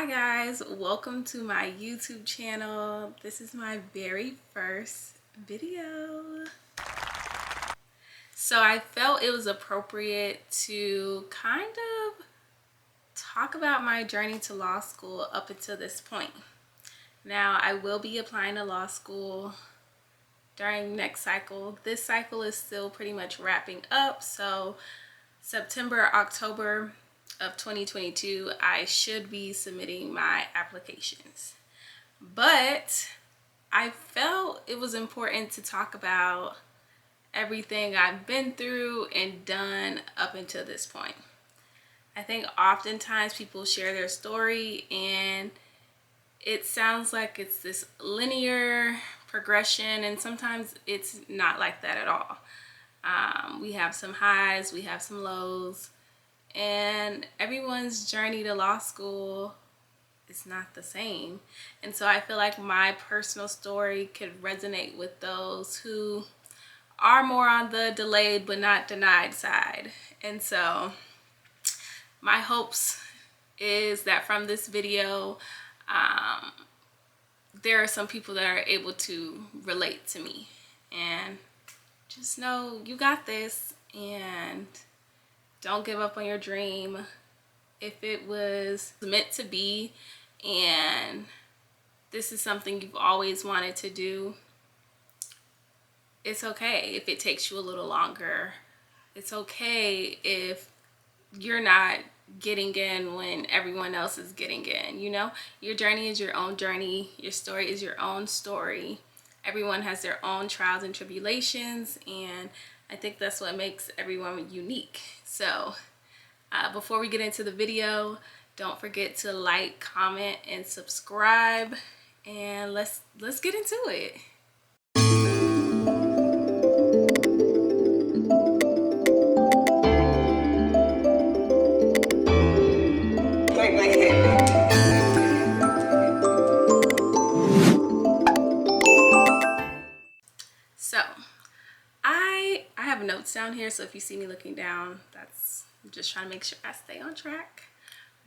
Hi guys, welcome to my YouTube channel. This is my very first video. So I felt it was appropriate to kind of talk about my journey to law school up until this point. Now I will be applying to law school during next cycle. This cycle is still pretty much wrapping up, so September, October of 2022, I should be submitting my applications. But I felt it was important to talk about everything I've been through and done up until this point. I think oftentimes people share their story and it sounds like it's this linear progression, and sometimes it's not like that at all. We have some highs, we have some lows, and everyone's journey to law school is not the same. And so I feel like my personal story could resonate with those who are more on the delayed but not denied side. And so my hopes is that from this video, there are some people that are able to relate to me, and just know you got this and don't give up on your dream. If it was meant to be and this is something you've always wanted to do, it's okay if it takes you a little longer. It's okay if you're not getting in when everyone else is getting in. You know, your journey is your own journey. Your story is your own story. Everyone has their own trials and tribulations, and I think that's what makes everyone unique. So before we get into the video, don't forget to like, comment, and subscribe, and let's get into it. So I have notes down here, so if you see me looking down, that's I'm just trying to make sure I stay on track.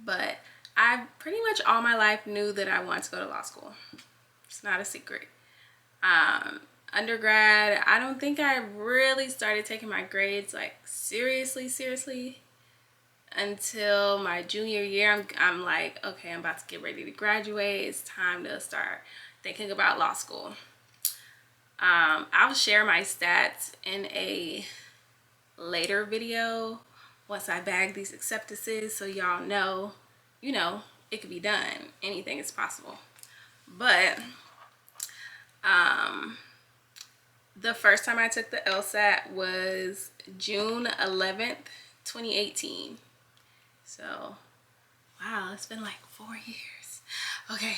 But I pretty much all my life knew that I wanted to go to law school. It's not a secret. Undergrad, I don't think I really started taking my grades like seriously until my junior year. I'm like, okay, I'm about to get ready to graduate. It's time to start thinking about law school. I'll share my stats in a later video once I bag these acceptances, so y'all know, you know, it could be done. Anything is possible. But the first time I took the LSAT was June 11th, 2018. So, wow, it's been like 4 years. Okay,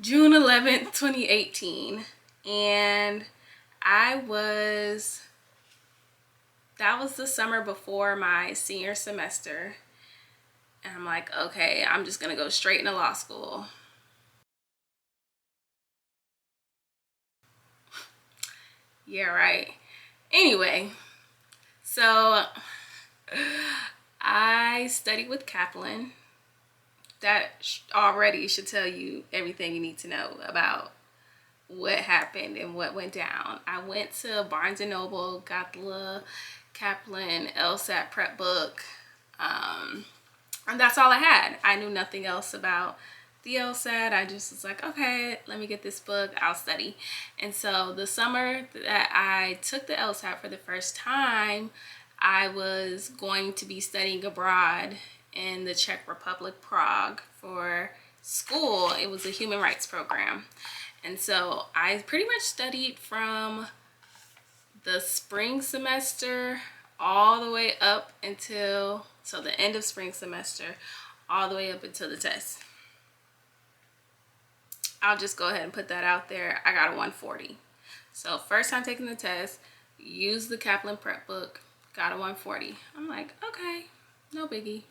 June 11th, 2018. And that was the summer before my senior semester. And I'm like, okay, I'm just gonna go straight into law school. Yeah, right. Anyway, so I studied with Kaplan. That already should tell you everything you need to know about what happened and what went down. I went to Barnes & Noble, got the Kaplan LSAT prep book, and that's all I had. I knew nothing else about the LSAT. I just was like, okay, let me get this book, I'll study. And so the summer that I took the LSAT for the first time, I was going to be studying abroad in the Czech Republic, Prague, for school. It was a human rights program. And so I pretty much studied from the spring semester all the way up until, so the end of spring semester, all the way up until the test. I'll just go ahead and put that out there. I got a 140. So first time taking the test, used the Kaplan prep book, got a 140. I'm like, okay, no biggie.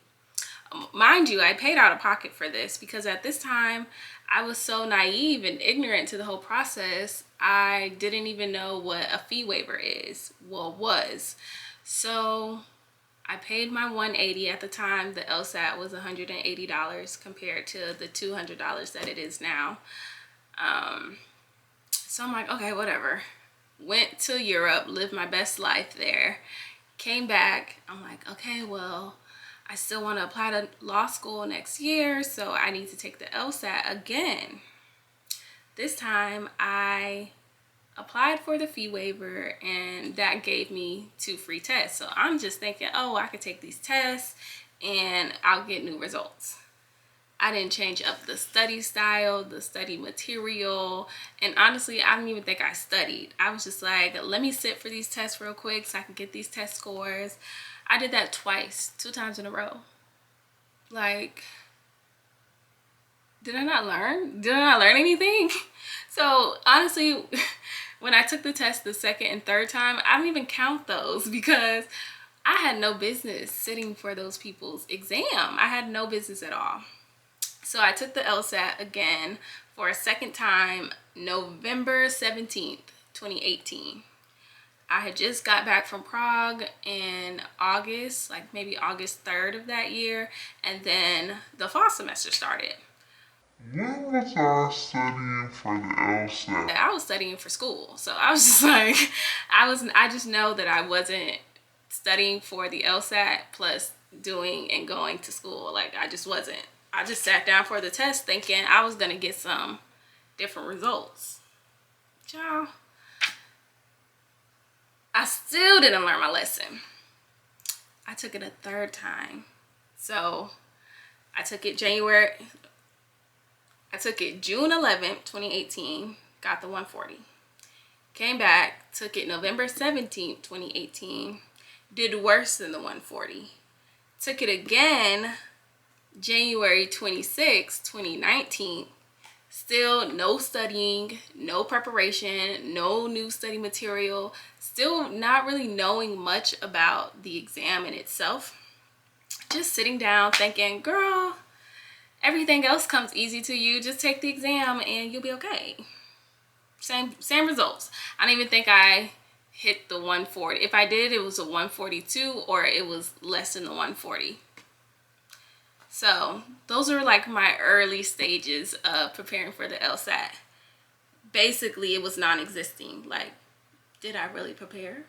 Mind you, I paid out of pocket for this because at this time I was so naive and ignorant to the whole process. I didn't even know what a fee waiver is. Well, was. So I paid my $180 at the time. The LSAT was $180 compared to the $200 that it is now. So I'm like, okay, whatever. Went to Europe, lived my best life there. Came back. I'm like, okay, well, I still want to apply to law school next year, so I need to take the LSAT again. This time I applied for the fee waiver, and that gave me 2 free tests. So I'm just thinking, oh, I could take these tests and I'll get new results. I didn't change up the study style, the study material, and honestly, I didn't even think I studied. I was just like, let me sit for these tests real quick so I can get these test scores. I did that twice, 2 times in a row. Like, did I not learn? Did I not learn anything? So honestly, when I took the test the second and third time, I don't even count those because I had no business sitting for those people's exam. I had no business at all. So I took the LSAT again for a second time, November 17th, 2018. I had just got back from Prague in August, like maybe August 3rd of that year, and then the fall semester started. When was I studying for the LSAT? I was studying for school, so I was just like, I just know that I wasn't studying for the LSAT plus doing and going to school. Like, I just wasn't. I just sat down for the test thinking I was gonna get some different results. Child, I still didn't learn my lesson. I took it a third time. So I took it June 11th, 2018, got the 140. Came back, took it November 17th, 2018, did worse than the 140. Took it again January 26th, 2019, still no studying, no preparation, no new study material, still not really knowing much about the exam in itself. Just sitting down thinking, girl, everything else comes easy to you. Just take the exam and you'll be okay. Same results. I don't even think I hit the 140. If I did, it was a 142 or it was less than the 140. So those are like my early stages of preparing for the LSAT. Basically, it was non-existing. Like, did I really prepare?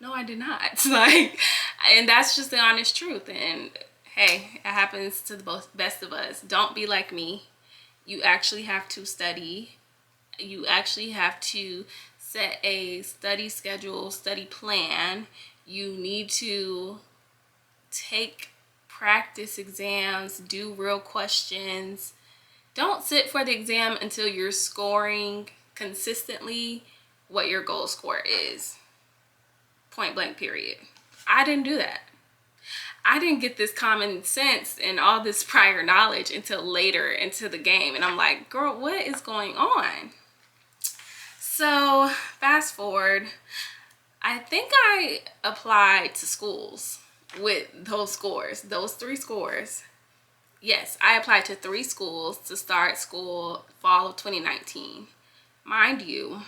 No, I did not. Like, and that's just the honest truth. And hey, it happens to the best of us. Don't be like me. You actually have to study. You actually have to set a study schedule, study plan. You need to take practice exams, do real questions. Don't sit for the exam until you're scoring consistently what your goal score is. Point blank, period. I didn't do that. I didn't get this common sense and all this prior knowledge until later into the game. And I'm like, girl, what is going on? So fast forward, I think I applied to schools with those scores, those 3 scores. Yes, I applied to 3 schools to start school fall of 2019. Mind you,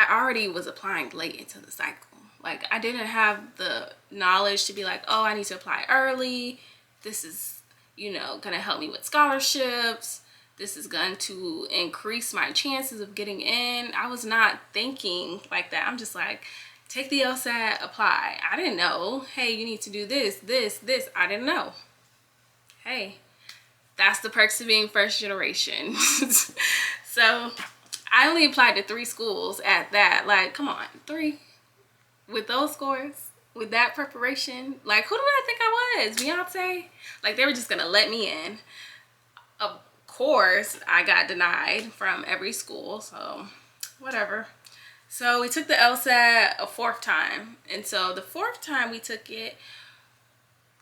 I already was applying late into the cycle. Like, I didn't have the knowledge to be like, oh, I need to apply early. This is, gonna help me with scholarships. This is going to increase my chances of getting in. I was not thinking like that. I'm just like, take the LSAT, apply. I didn't know, hey, you need to do this. I didn't know. Hey, that's the perks of being first generation. So I only applied to 3 schools at that. Like, come on, 3 with those scores, with that preparation. Like, who do I think I was? Beyonce? Like, they were just gonna let me in. Of course, I got denied from every school, so whatever. So we took the LSAT a 4th time, and so the 4th time we took it,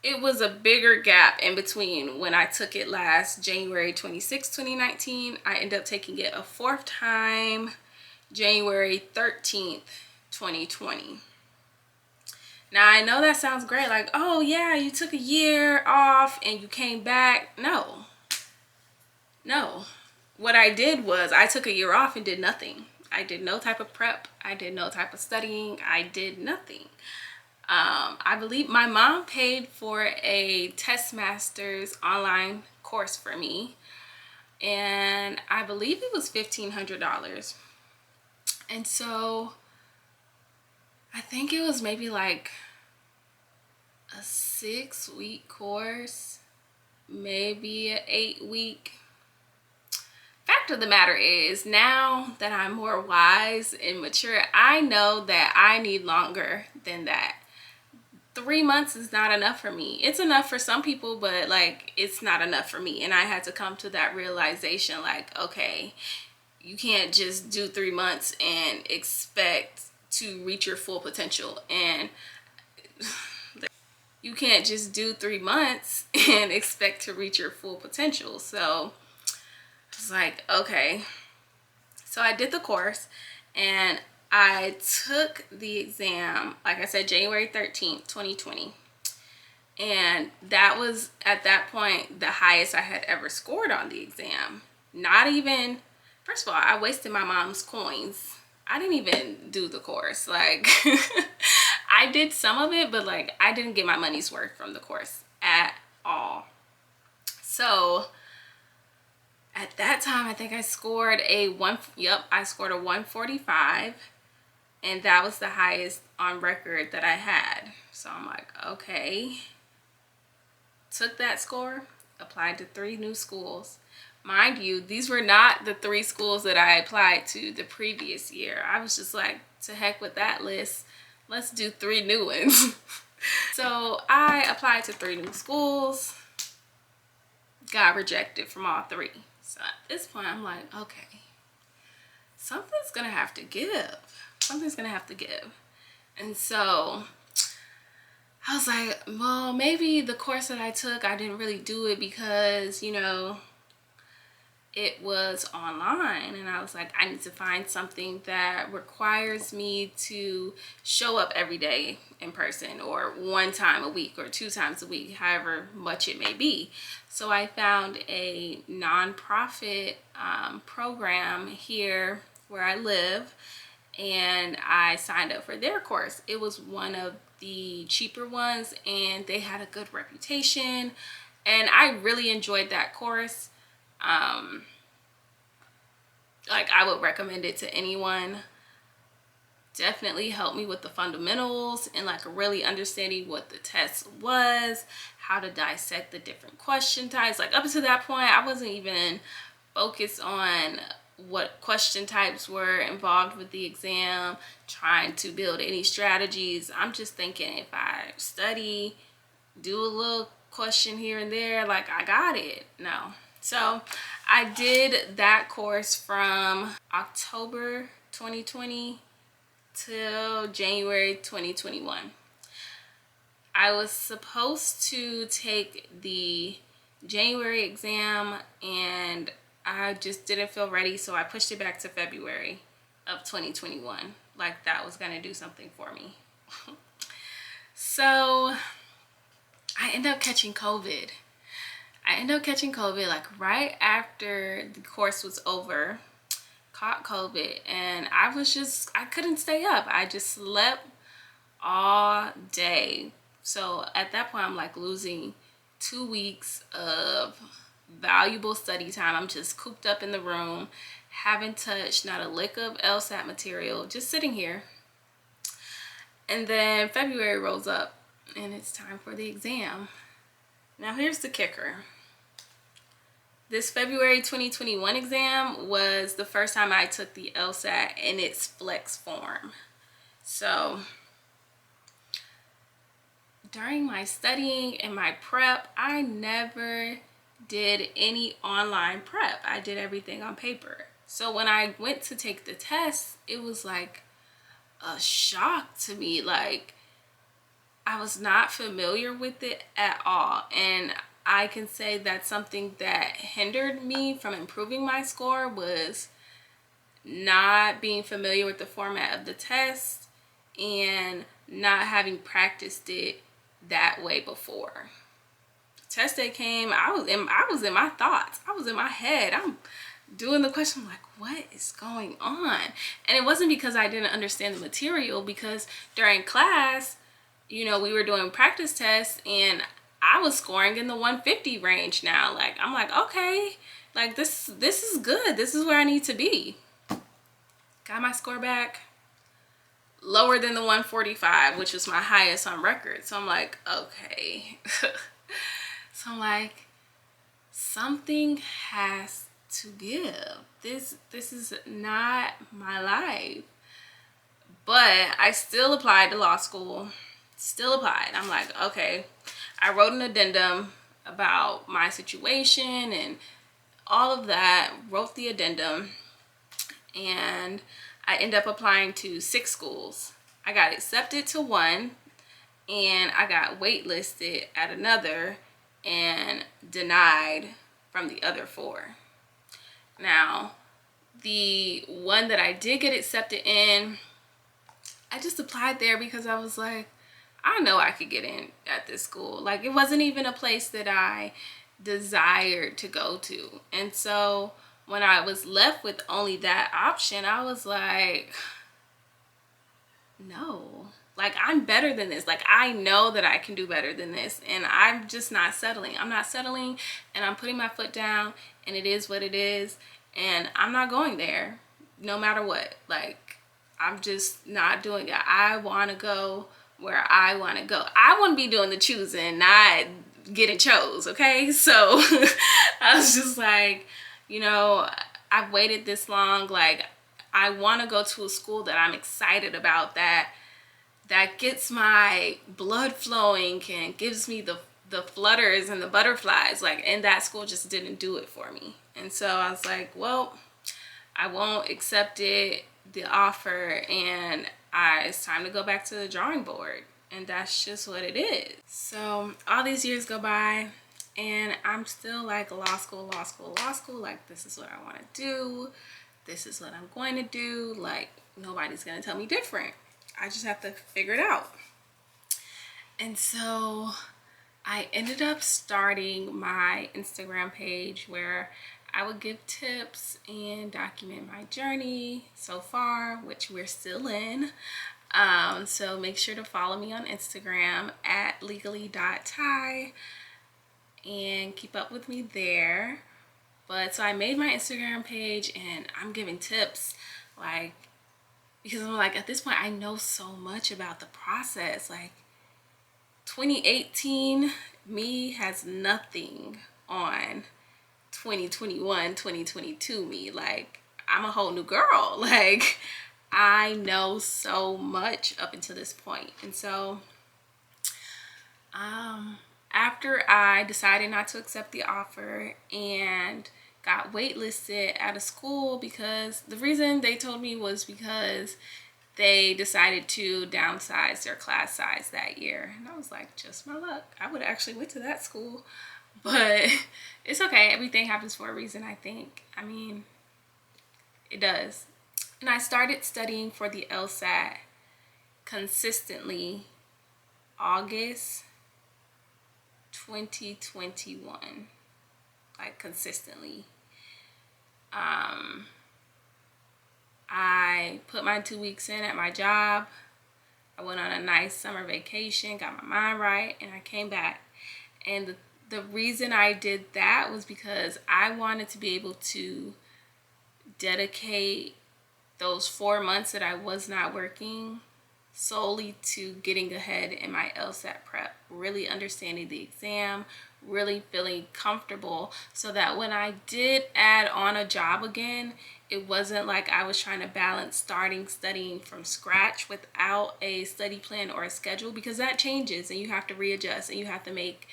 it was a bigger gap in between when I took it last January 26, 2019. I ended up taking it a 4th time, January 13th, 2020. Now, I know that sounds great, like, oh yeah, you took a year off and you came back. No. What I did was I took a year off and did nothing. I did no type of prep. I did no type of studying. I did nothing. I believe my mom paid for a Test Masters online course for me, and I believe it was $1,500. And so I think it was maybe like a 6-week course, maybe an 8-week. Fact of the matter is, now that I'm more wise and mature, I know that I need longer than that. 3 months is not enough for me. It's enough for some people, but like, it's not enough for me. And I had to come to that realization, like, okay, you can't just do 3 months and expect to reach your full potential. And you can't just do 3 months and expect to reach your full potential. So it's like, okay. So I did the course and I took the exam, like I said, January 13th, 2020. And that was, at that point, the highest I had ever scored on the exam. Not even, first of all, I wasted my mom's coins. I didn't even do the course. Like, I did some of it, but like, I didn't get my money's worth from the course at all. So at that time, I think I scored a 145. And that was the highest on record that I had. So I'm like, okay. Took that score, applied to 3 new schools. Mind you, these were not the 3 schools that I applied to the previous year. I was just like, to heck with that list. Let's do 3 new ones. So I applied to 3 new schools, got rejected from all 3. So at this point, I'm like, okay, something's gonna have to give. Something's gonna have to give. And so I was like, well, maybe the course that I took, I didn't really do it because, you know, it was online. And I was like, I need to find something that requires me to show up every day in person, or 1 time a week or 2 times a week, however much it may be. So I found a nonprofit program here where I live, and I signed up for their course. It was one of the cheaper ones, and they had a good reputation, and I really enjoyed that course. Like, I would recommend it to anyone. Definitely helped me with the fundamentals and like really understanding what the test was, how to dissect the different question types. Like, up until that point, I wasn't even focused on what question types were involved with the exam, trying to build any strategies. I'm just thinking, if I study, do a little question here and there, like, I got it. No. So I did that course from October 2020 till January 2021. I was supposed to take the January exam, and I just didn't feel ready, so I pushed it back to February of 2021. Like, that was gonna do something for me. So I ended up catching COVID. Like right after the course was over. Caught COVID, and I couldn't stay up. I just slept all day. So at that point, I'm like losing 2 weeks of valuable study time. I'm just cooped up in the room, haven't touched not a lick of LSAT material, just sitting here. And then February rolls up and it's time for the exam. Now here's the kicker. This February 2021 exam was the first time I took the LSAT in its flex form. So during my studying and my prep, I never did any online prep. I did everything on paper. So when I went to take the test, it was like a shock to me. Like, I was not familiar with it at all. And I can say that something that hindered me from improving my score was not being familiar with the format of the test and not having practiced it that way before. Test day came, I was in my thoughts. I was in my head. I'm doing the question. I'm like, what is going on? And it wasn't because I didn't understand the material, because during class, you know, we were doing practice tests and I was scoring in the 150 range now. Like, I'm like, okay, like this is good. This is where I need to be. Got my score back lower than the 145, which was my highest on record. So I'm like, okay. So I'm like, something has to give. This is not my life. But I still applied to law school. Still applied. I'm like, okay. I wrote an addendum about my situation and all of that. Wrote the addendum. And I ended up applying to 6 schools. I got accepted to one, and I got waitlisted at another and denied from the other 4. Now, the one that I did get accepted in, I just applied there because I was like, I know I could get in at this school. Like, it wasn't even a place that I desired to go to. And so when I was left with only that option, I was like, no, like, I'm better than this. Like, I know that I can do better than this, and I'm just not settling. I'm not settling, and I'm putting my foot down, and it is what it is, and I'm not going there no matter what. Like, I'm just not doing it. I want to go where I want to go. I want to be doing the choosing, not getting chose, okay? So I was just like, you know, I've waited this long. Like, I want to go to a school that I'm excited about, that gets my blood flowing and gives me the flutters and the butterflies. Like, and that school just didn't do it for me. And so I was like, well, I won't accept it, the offer, and it's time to go back to the drawing board. And that's just what it is. So all these years go by, and I'm still like, law school, law school, law school. Like, this is what I want to do. This is what I'm going to do. Like, nobody's going to tell me different. I just have to figure it out. And so I ended up starting my Instagram page where I would give tips and document my journey so far, which we're still in. So make sure to follow me on Instagram at legally.ty and keep up with me there. But so I made my Instagram page and I'm giving tips, like, because I'm like, at this point, I know so much about the process. Like, 2018 me has nothing on 2021, 2022 me. Like, I'm a whole new girl. Like, I know so much up until this point. And so after I decided not to accept the offer and got waitlisted at a school, because the reason they told me was because they decided to downsize their class size that year. And I was like, just my luck. I would have actually went to that school. But it's okay. Everything happens for a reason, I think. I mean, it does. And I started studying for the LSAT consistently August 2021. Like, consistently. I put my 2 weeks in at my job. I went on a nice summer vacation, got my mind right, and I came back. And the reason I did that was because I wanted to be able to dedicate those 4 months that I was not working solely to getting ahead in my LSAT prep, really understanding the exam, really feeling comfortable, so that when I did add on a job again, it wasn't like I was trying to balance studying from scratch without a study plan or a schedule, because that changes and you have to readjust and you have to make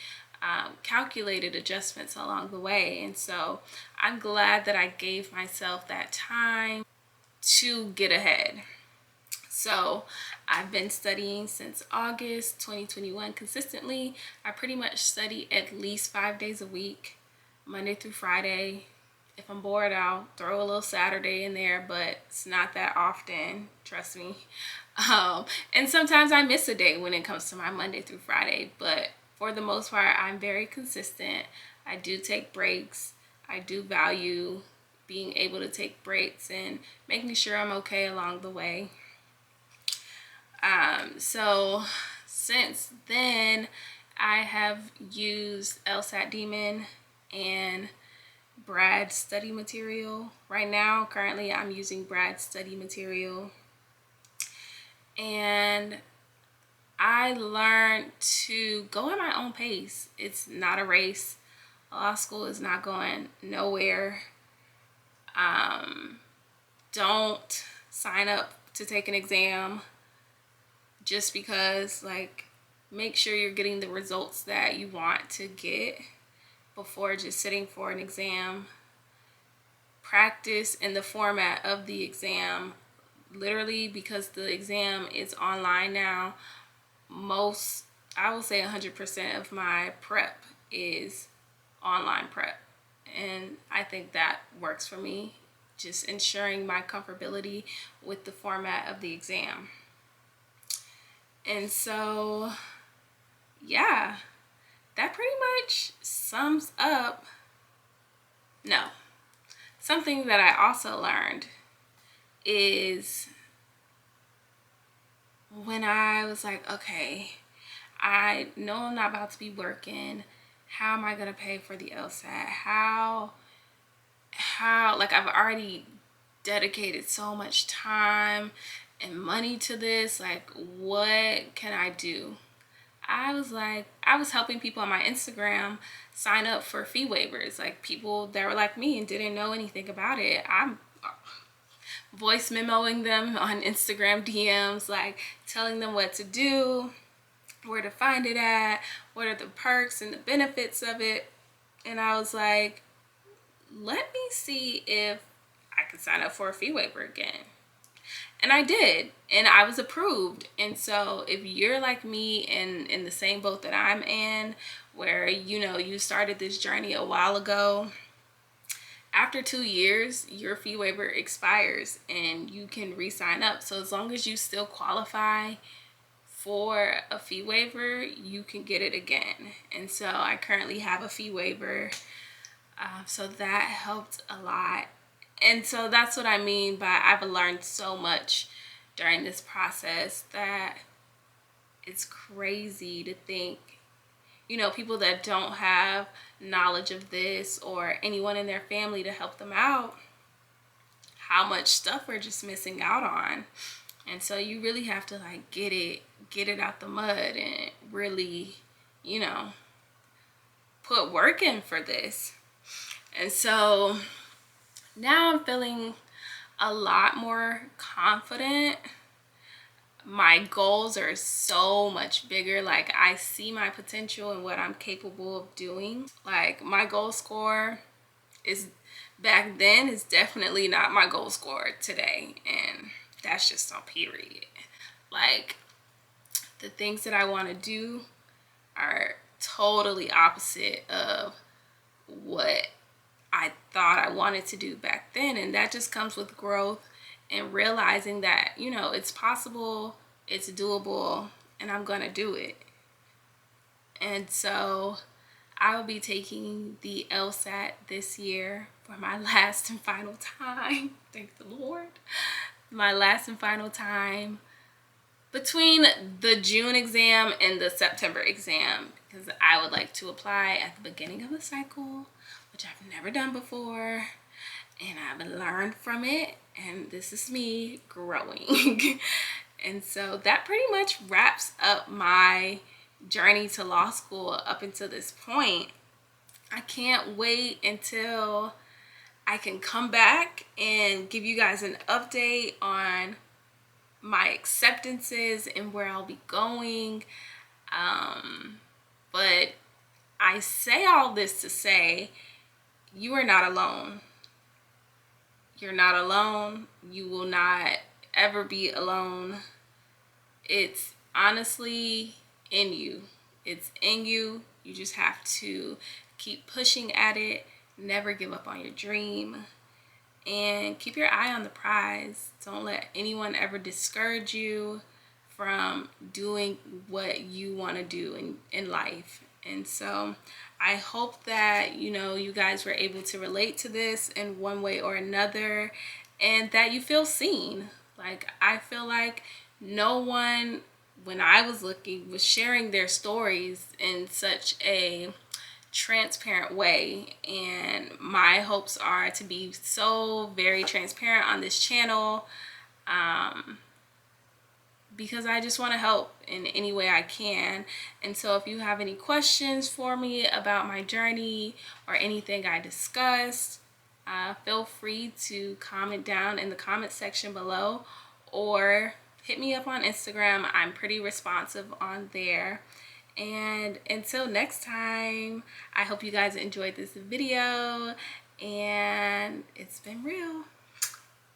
calculated adjustments along the way. And so I'm glad that I gave myself that time to get ahead. So I've been studying since August 2021 consistently. I pretty much study at least 5 days a week, Monday through Friday. If I'm bored, I'll throw a little Saturday in there, but it's not that often, trust me. And sometimes I miss a day when it comes to my Monday through Friday, but for the most part, I'm very consistent. I do take breaks. I do value being able to take breaks and making sure I'm okay along the way. So since then, I have used LSAT Demon and Brad study material. Right now, currently, I'm using Brad study material. And I learned to go at my own pace. It's not a race. Law school is not going nowhere. Don't sign up to take an exam just because. Like, make sure you're getting the results that you want to get before just sitting for an exam. Practice in the format of the exam. Literally, because the exam is online now, I will say 100% of my prep is online prep. And I think that works for me, just ensuring my comfortability with the format of the exam. And so, yeah, that pretty much sums up. No, something that I also learned is when I was like, okay, I know I'm not about to be working. How am I gonna pay for the LSAT? How like, I've already dedicated so much time and money to this. Like, what can I do? I was helping people on my Instagram sign up for fee waivers, like people that were like me and didn't know anything about it. I'm voice memoing them on Instagram DMs, like telling them what to do, where to find it at, what are the perks and the benefits of it. And I was like, let me see if I can sign up for a fee waiver again. And I did, and I was approved. And so if you're like me and in the same boat that I'm in, where you started this journey a while ago, after 2 years, your fee waiver expires and you can re-sign up. So as long as you still qualify for a fee waiver, you can get it again. And so I currently have a fee waiver. So that helped a lot. And so that's what I mean by I've learned so much during this process that it's crazy to think, people that don't have knowledge of this or anyone in their family to help them out, how much stuff we're just missing out on. And so you really have to like get it out the mud and really, put work in for this. And so now I'm feeling a lot more confident. My goals are so much bigger. Like, I see my potential and what I'm capable of doing. Like, my goal score is back then is definitely not my goal score today. And that's just on period. Like, the things that I want to do are totally opposite of what I thought I wanted to do back then. And that just comes with growth and realizing that, it's possible, it's doable, and I'm gonna do it. And so I will be taking the LSAT this year for my last and final time. Thank the Lord. My last and final time between the June exam and the September exam, because I would like to apply at the beginning of the cycle, which I've never done before, and I've learned from it, and this is me growing. And so that pretty much wraps up my journey to law school up until this point. I can't wait until I can come back and give you guys an update on my acceptances and where I'll be going. But I say all this to say, you are not alone. You're not alone. You will not ever be alone. It's honestly in you. It's in you. You just have to keep pushing at it. Never give up on your dream. And keep your eye on the prize. Don't let anyone ever discourage you from doing what you want to do in life. And so I hope that, you know, you guys were able to relate to this in one way or another, and that you feel seen. Like, I feel like no one, when I was looking, was sharing their stories in such a transparent way. And my hopes are to be so very transparent on this channel, because I just want to help in any way I can. And so if you have any questions for me about my journey or anything I discussed, feel free to comment down in the comment section below, or hit me up on Instagram. I'm pretty responsive on there. And until next time, I hope you guys enjoyed this video, and it's been real.